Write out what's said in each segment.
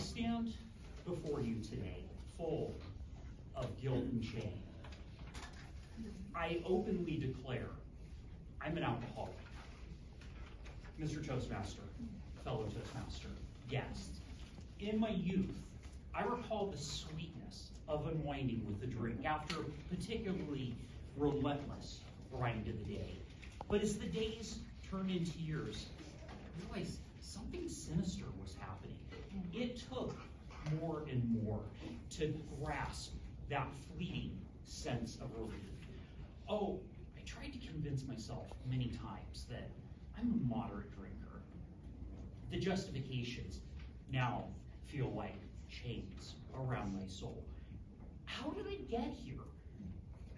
stand before you today full of guilt and shame. I openly declare I'm an alcoholic. Mr. Toastmaster, fellow Toastmaster, guest. In my youth, I recall the sweetness of unwinding with a drink after a particularly relentless grind of the day. But as the days turned into years, I realized something sinister was happening. It took more and more to grasp that fleeting sense of relief. Oh, I tried to convince myself many times that I'm a moderate drinker. The justifications now feel like chains around my soul. How did I get here?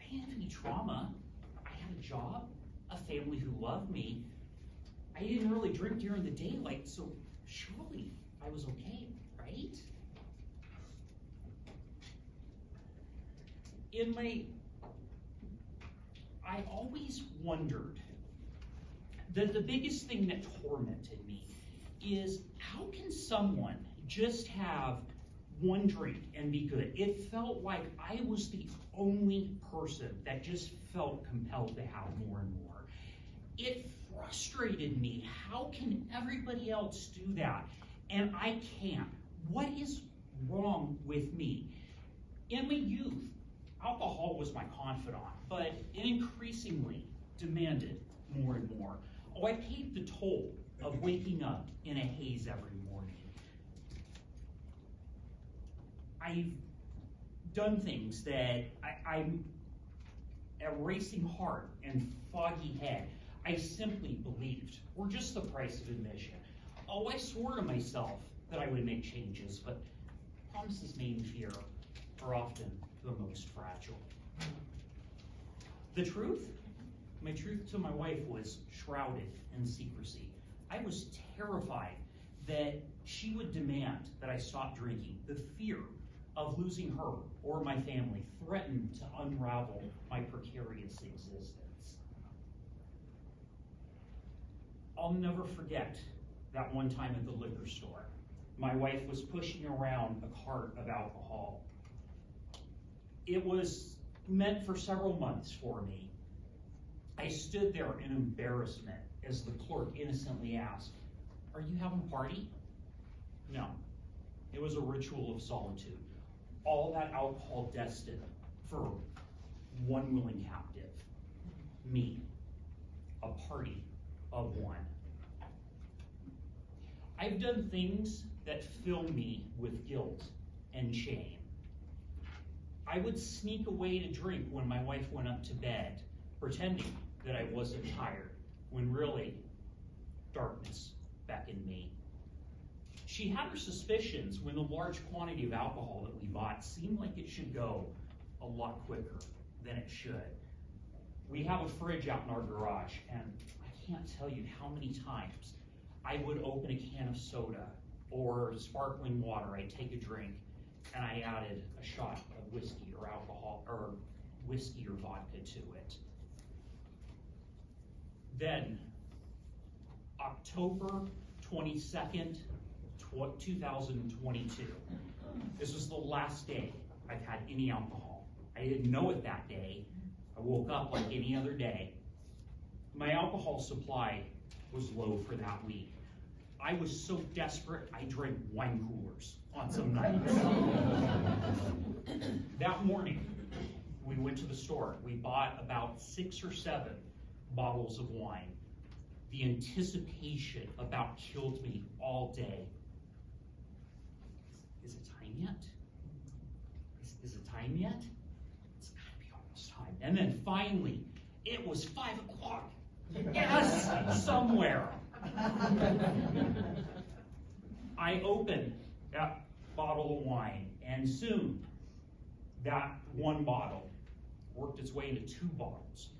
I didn't have any trauma. I had a job, a family who loved me. I didn't really drink during the daylight, so surely I was okay, right? I always wondered that the biggest thing that tormented me is how can someone just have one drink and be good? It felt like I was the only person that just felt compelled to have more and more. It frustrated me. How can everybody else do that? And I can't. What is wrong with me? In my youth, alcohol was my confidant, but it increasingly demanded more and more. Oh, I paid the toll of waking up in a haze every morning. I've done things that I'm a racing heart and foggy head. I simply believed were just the price of admission. Oh, I swore to myself that I would make changes, but promises made in fear are often the most fragile. The truth? My truth to my wife was shrouded in secrecy. I was terrified that she would demand that I stop drinking. The fear of losing her or my family threatened to unravel my precarious existence. I'll never forget that one time at the liquor store. My wife was pushing around a cart of alcohol. It was meant for several months for me. I stood there in embarrassment as the clerk innocently asked, "Are you having a party?" No, it was a ritual of solitude. All that alcohol destined for one willing captive, me, a party of one. I've done things that fill me with guilt and shame. I would sneak away to drink when my wife went up to bed, pretending that I wasn't tired, when really, darkness beckoned me. She had her suspicions when the large quantity of alcohol that we bought seemed like it should go a lot quicker than it should. We have a fridge out in our garage, and I can't tell you how many times I would open a can of soda or sparkling water. I'd take a drink, and I added a shot of whiskey or alcohol, or whiskey or vodka to it. Then, October 22nd, 2022. This was the last day I've had any alcohol. I didn't know it that day. I woke up like any other day. My alcohol supply was low for that week. I was so desperate, I drank wine coolers on some nights. That morning, we went to the store. We bought about 6 or 7 bottles of wine. The anticipation about killed me all day. Is it time yet? Is it time yet? It's gotta be almost time. And then finally, it was 5 o'clock. Yes, somewhere. I opened that bottle of wine, and soon that one bottle worked its way into 2 bottles.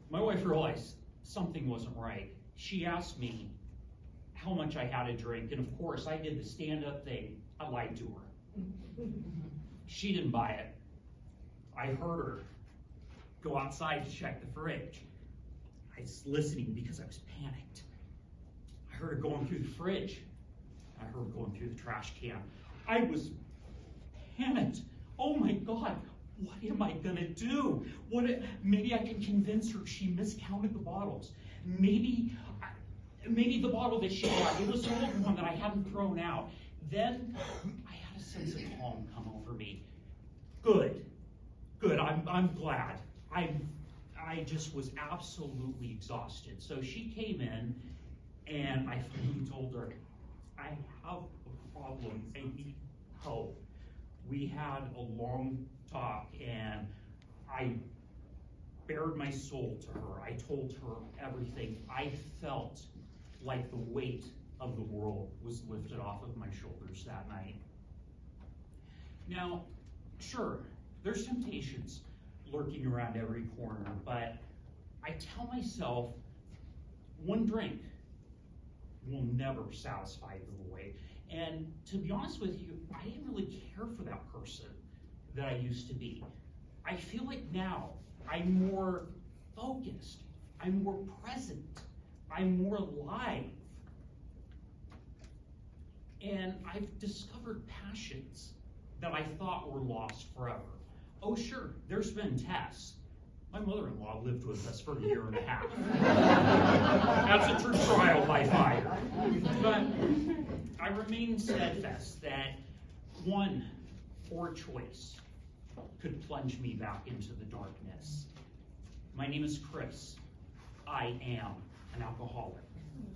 My wife realized something wasn't right. She asked me how much I had to drink, and of course I did the stand-up thing. I lied to her. She didn't buy it. I heard her go outside to check the fridge. I was listening because I was panicked. I heard her going through the fridge. I heard her going through the trash can. I was panicked. Oh my God, what am I gonna do? Maybe I can convince her she miscounted the bottles. Maybe the bottle that she got, it was the old one that I hadn't thrown out. Then I had a sense of calm come over me. Good, I'm glad. I just was absolutely exhausted. So she came in, and I finally told her, I have a problem, I need help. We had a long talk, and I bared my soul to her. I told her everything. I felt like the weight of the world was lifted off of my shoulders that night. Now, sure, there's temptations lurking around every corner, but I tell myself one drink will never satisfy the void. And to be honest with you, I didn't really care for that person that I used to be. I feel like now I'm more focused, I'm more present, I'm more alive. And I've discovered passions that I thought were lost forever. Oh sure, there's been tests. My mother-in-law lived with us for 1.5 years. That's a true trial by fire. But I remain steadfast that one poor choice could plunge me back into the darkness. My name is Chris. I am an alcoholic.